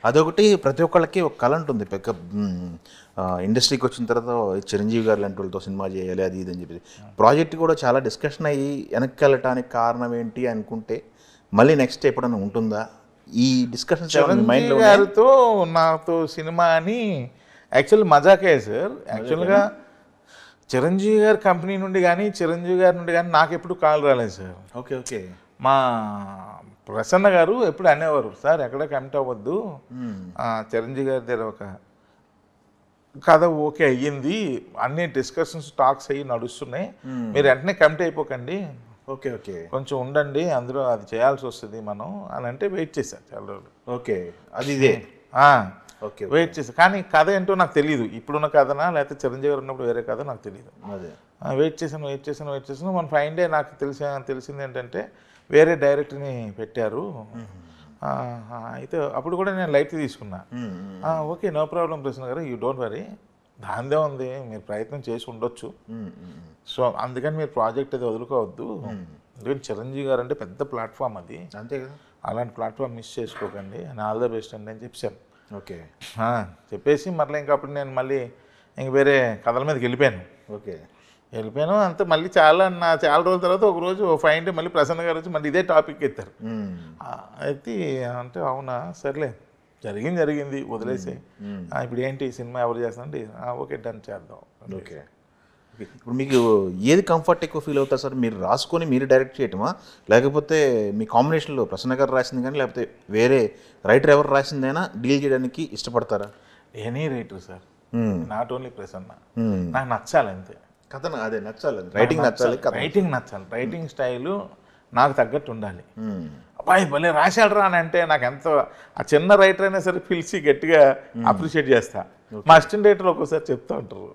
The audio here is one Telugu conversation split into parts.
అదొకటి ప్రతి ఒక్కళ్ళకి ఒక కళ ఉంటుంది. ఇండస్ట్రీకి వచ్చిన తర్వాత చిరంజీవి గారు లాంటి వాళ్ళతో సినిమా చేయాలి అది ఇది అని చెప్పి ప్రాజెక్ట్ కూడా చాలా డిస్కషన్ అయ్యి వెనక్కి వెళ్ళటానికి కారణం ఏంటి అనుకుంటే మళ్ళీ నెక్స్ట్ ఎప్పుడైనా ఉంటుందా ఈ డిస్కషన్స్ చిరంజీవి గారితో నాతో సినిమా అని యాక్చువల్ మజాకే సార్. యాక్చువల్గా చిరంజీవి గారి కంపెనీ నుండి కానీ చిరంజీవి గారి నుండి కానీ నాకు ఎప్పుడు కాల్ రాలేదు సార్. Okay okay. మా ప్రసన్న గారు ఎప్పుడు అనేవారు, సార్ ఎక్కడ కమిట్ అవ్వద్దు, చిరంజీవి గారి దగ్గర ఒక కథ ఓకే అయ్యింది, అన్ని డిస్కషన్స్ టాక్స్ అయ్యి నడుస్తున్నాయి, మీరు వెంటనే కమిట్ అయిపోకండి, ఓకే ఓకే కొంచెం ఉండండి, అందులో అది చేయాల్సి వస్తుంది మనం అని అంటే వెయిట్ చేశాను చాలా రోజులు. ఓకే అది ఇదే ఓకే వెయిట్ చేశాను. కానీ కథ ఏంటో నాకు తెలియదు, ఇప్పుడున్న కథనా లేకపోతే చిరంజీవి గారు ఉన్నప్పుడు వేరే కథ నాకు తెలియదు. అదే వెయిట్ చేశాను. మన ఫైన్ డే నాకు తెలిసింది ఏంటంటే వేరే డైరెక్టర్ని పెట్టారు. అయితే అప్పుడు కూడా నేను లైట్ తీసుకున్నా. ఓకే నో ప్రాబ్లం ప్రసన్న గారు, యూ డోంట్ వరీ, దాందే ఉంది, మీరు ప్రయత్నం చేసి ఉండొచ్చు, సో అందుకని మీరు ప్రాజెక్ట్ అది వదులుకోవద్దు, ఎందుకంటే చిరంజీవి గారు అంటే పెద్ద ప్లాట్ఫామ్ అది, అంతే కదా, అలాంటి ప్లాట్ఫామ్ మిస్ చేసుకోకండి అని ఆల్ ద బెస్ట్ అండి అని చెప్పాను. ఓకే చెప్పేసి మళ్ళీ ఇంకప్పుడు నేను మళ్ళీ ఇంక వేరే కథల మీదకి వెళ్ళిపోయాను. ఓకే వెళ్ళిపోయాను అంతే. మళ్ళీ చాలా రోజుల తర్వాత ఒకరోజు ఫైన్ డే మళ్ళీ ప్రసన్న గారు వచ్చి మళ్ళీ ఇదే టాపిక్ ఎత్తారు. అయితే అంటే అవునా సర్లే జరిగింది వదిలేసి, ఇప్పుడు ఏంటి సినిమా ఎవరు చేస్తానండి, ఓకే డన్ చేద్దాం. ఓకే ఇప్పుడు మీకు ఏది కంఫర్ట్ ఎక్కువ ఫీల్ అవుతారు సార్, మీరు రాసుకొని మీరు డైరెక్ట్ చేయటమా, లేకపోతే మీ కాంబినేషన్లో ప్రసన్న గారు రాసింది కానీ లేకపోతే వేరే రైటర్ ఎవరు రాసిందైనా డీల్ చేయడానికి ఇష్టపడతారా? Any writer sir, not only Prasanna, నాకు నచ్చాలి అంతే కథ, అదే నచ్చాలి, రైటింగ్ నచ్చాలి, రైటింగ్ స్టైలు నాకు తగ్గట్టు ఉండాలి. అబ్బాయి భలే రాశాడరా అని అంటే నాకు ఎంతో, ఆ చిన్న రైటర్ అయినా సరే పిలిచి గట్టిగా అప్రిషియేట్ చేస్తా. మా అసిస్టెంట్ రైటర్ ఒక్కోసారి చెప్తా ఉంటారు,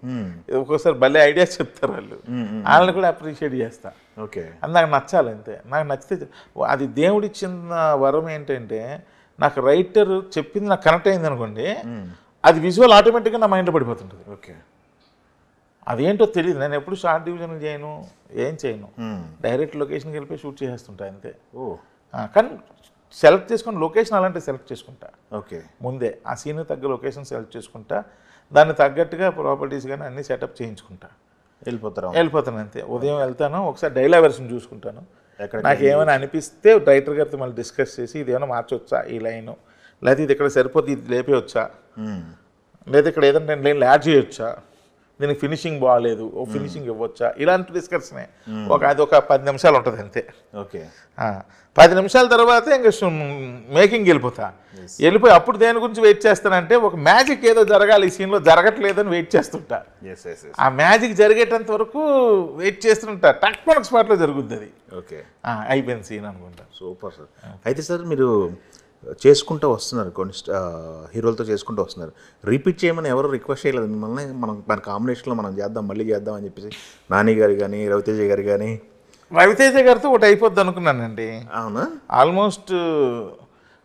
ఒక్కోసారి భలే ఐడియాస్ చెప్తారు వాళ్ళని కూడా అప్రిషియేట్ చేస్తా. ఓకే అది నాకు నచ్చాలి అంతే. నాకు నచ్చితే అది దేవుడిచ్చిన వరం ఏంటంటే, నాకు రైటర్ చెప్పింది నాకు కనెక్ట్ అయింది అనుకోండి, అది విజువల్ ఆటోమేటిక్గా నా మైండ్లో పడిపోతుంటుంది. ఓకే అదేంటో తెలియదు, నేను ఎప్పుడు షార్ట్ డివిజన్ చేయను, ఏం చేయను, డైరెక్ట్ లొకేషన్కి వెళ్ళిపోయి షూట్ చేసేస్తుంటా అంతే. కానీ సెలెక్ట్ చేసుకుని లొకేషన్ అలాంటివి సెలెక్ట్ చేసుకుంటా. ఓకే ముందే ఆ సీన్ తగ్గ లొకేషన్ సెలెక్ట్ చేసుకుంటా, దాన్ని తగ్గట్టుగా ప్రాపర్టీస్ కానీ అన్నీ సెటప్ చేయించుకుంటా, వెళ్ళిపోతాను అంతే. ఉదయం వెళ్తాను, ఒకసారి డైలాగ్ వెర్షన్ చూసుకుంటాను, నాకు ఏమైనా అనిపిస్తే రైటర్ గారితో మళ్ళీ డిస్కస్ చేసి ఇది ఏమైనా మార్చొచ్చా ఈ లైను, లేకపోతే ఇది ఇక్కడ సరిపోతే ఇది లేపేయొచ్చా, లేదా ఇక్కడ ఏదైనా నేను లైన్లు యాడ్ చేయొచ్చా, దీనికి ఫినిషింగ్ బాగాలేదు ఓ ఫినిషింగ్ ఇవ్వచ్చా, ఇలాంటి డిస్కషనే. అది ఒక 10 నిమిషాలు ఉంటుంది అంతే. ఓకే 10 నిమిషాల తర్వాత ఇంకా మేకింగ్ వెళ్ళిపోయి అప్పుడు దేని గురించి వెయిట్ చేస్తానంటే, ఒక మ్యాజిక్ ఏదో జరగాలి ఈ సీన్లో, జరగట్లేదని వెయిట్ చేస్తుంటా. ఆ మ్యాజిక్ జరిగేటంత వరకు వెయిట్ చేస్తుంటా, టక్ మనకు స్పాట్లో జరుగుద్ది అది. ఓకే అయిపోయింది సీన్ అనుకుంటా. Super sir. అయితే సార్ మీరు చేసుకుంటూ వస్తున్నారు, కొన్ని హీరోలతో చేసుకుంటూ వస్తున్నారు, రిపీట్ చేయమని ఎవరు రిక్వెస్ట్ చేయలేదు మిమ్మల్ని, మన కాంబినేషన్లో మనం చేద్దాం మళ్ళీ చేద్దాం అని చెప్పేసి? నాని గారు కానీ రవితేజ గారు కానీ? రవితేజ గారితో ఒకటి అయిపోద్ది అనుకున్నానండి. అవునా? ఆల్మోస్ట్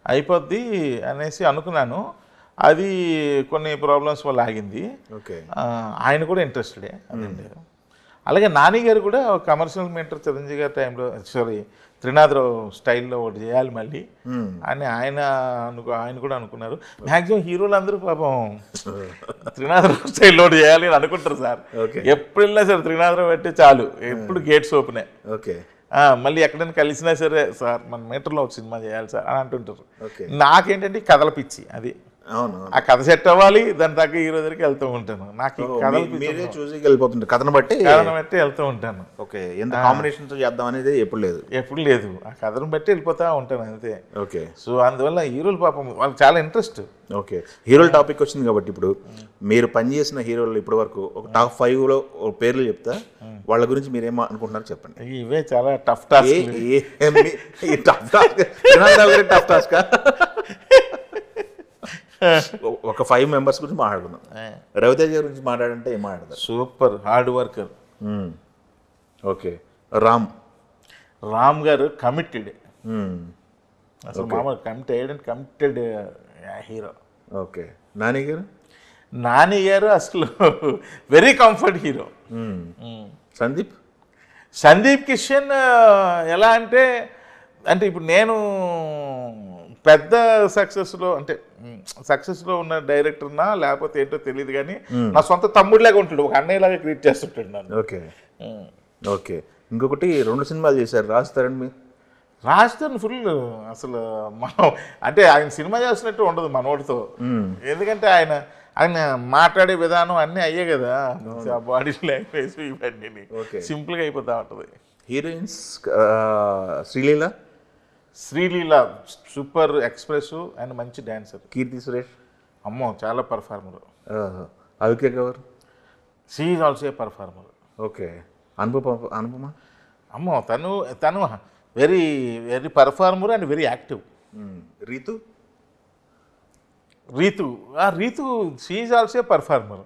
అయిపోద్ది అనేసి అనుకున్నాను, అది కొన్ని ప్రాబ్లమ్స్ వల్ల ఆగింది. ఓకే ఆయన కూడా ఇంట్రెస్టెడే అదండి. అలాగే నాని గారు కూడా కమర్షియల్ మేటర్ చిరంజీవి గారి టైంలో, సారీ త్రినాథరావు స్టైల్లో ఒకటి చేయాలి మళ్ళీ అని ఆయన కూడా అనుకున్నారు. మ్యాక్సిమం హీరోలు అందరూ పాపం త్రినాథరావు స్టైల్లో ఒకటి చేయాలి అని అనుకుంటారు సార్. ఎప్పుడు వెళ్ళినా సరే త్రినాథరావు పెట్టి చాలు, ఎప్పుడు గేట్స్ ఓపెనే. ఓకే మళ్ళీ ఎక్కడైనా కలిసినా సరే సార్ మన మీటర్లో ఒక సినిమా చేయాలి సార్ అని అంటుంటారు. నాకేంటంటే కథల పిచ్చి, అది అవును, ఆ కథ సెట్ అవ్వాలి, దాని తగ్గ హీరో దగ్గరికి వెళ్తూ ఉంటాను. నాకు మీరే చూసి వెళ్ళిపోతుంటారు, కథను బట్టి వెళ్తూ ఉంటాను. ఓకే ఎంత కాంబినేషన్తో చేద్దాం అనేది ఎప్పుడు లేదు, ఆ కథను బట్టి వెళ్ళిపోతా ఉంటాను అంతే. ఓకే సో అందువల్ల హీరోలు పాపం వాళ్ళకి చాలా ఇంట్రెస్ట్. ఓకే హీరోల టాపిక్ వచ్చింది కాబట్టి ఇప్పుడు మీరు పనిచేసిన హీరోలు ఇప్పటి వరకు ఒక టాప్ 5లో పేర్లు చెప్తా, వాళ్ళ గురించి మీరేం అనుకుంటున్నారు చెప్పండి. ఇవే చాలా టఫ్ టాస్క్. Tough task. ఒక 5 మెంబర్స్ గురించి మాట్లాడుకుందాం. రవితేజ గురించి మాట్లాడంటే ఏం మాట్లాడతారు? Super hard worker. Okay Ram గారు కమిటెడ్, అసలు మామూలు కమిటెడ్ హీరో. ఓకే నాని గారు అసలు very comfort hero. Sandeep Kishan ఎలా అంటే ఇప్పుడు నేను పెద్ద సక్సెస్లో అంటే సక్సెస్లో ఉన్న డైరెక్టర్నా లేకపోతే ఏంటో తెలియదు కానీ నా సొంత తమ్ముడిలాగా ఉంటాడు, ఒక అన్నయ్యలాగా క్రియేట్ చేస్తుంటాడు నన్ను. Okay okay. ఇంకొకటి 2 సినిమాలు చేశారు రాజ్ తరుణ్ మీ. రాజధాని ఫుల్ అసలు మనం అంటే ఆయన సినిమా చేస్తున్నట్టు ఉండదు మనోడితో, ఎందుకంటే ఆయన మాట్లాడే విధానం అన్నీ అయ్యే కదా, బాడీ లాంగ్వేజ్ ఇవన్నీ సింపుల్గా అయిపోతా ఉంటుంది. Heroines Sreeleela. Sreeleela super expressive and మంచి డాన్సర్. కీర్తి సురేష్ అమ్మో చాలా performer. Avika Gor. She is also a performer. Okay. Anupama. అమ్మో తను very very performer and very active. Ritu. Ritu she is also a performer.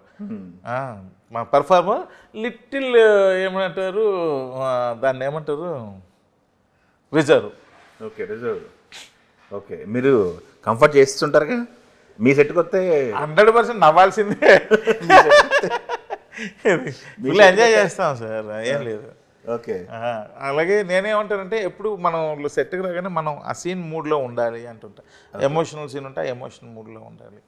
మా పర్ఫార్మర్ లిటిల్ ఏమంటారు దాన్ని ఏమంటారు రిజర్వ్. Okay reserve. ఓకే. మీరు కంఫర్ట్ చేస్తుంటారుగా మీ సెట్కి వస్తే 100% నవ్వాల్సిందే. ఫుల్ ఎంజాయ్ చేస్తాం సార్, ఏం లేదు. ఓకే. అలాగే నేనేమంటానంటే ఎప్పుడు మనం సెట్కి రాగానే మనం ఆ సీన్ మూడ్లో ఉండాలి అంటుంటా. ఎమోషనల్ సీన్ ఉంటే ఆ ఎమోషనల్ మూడ్లో ఉండాలి.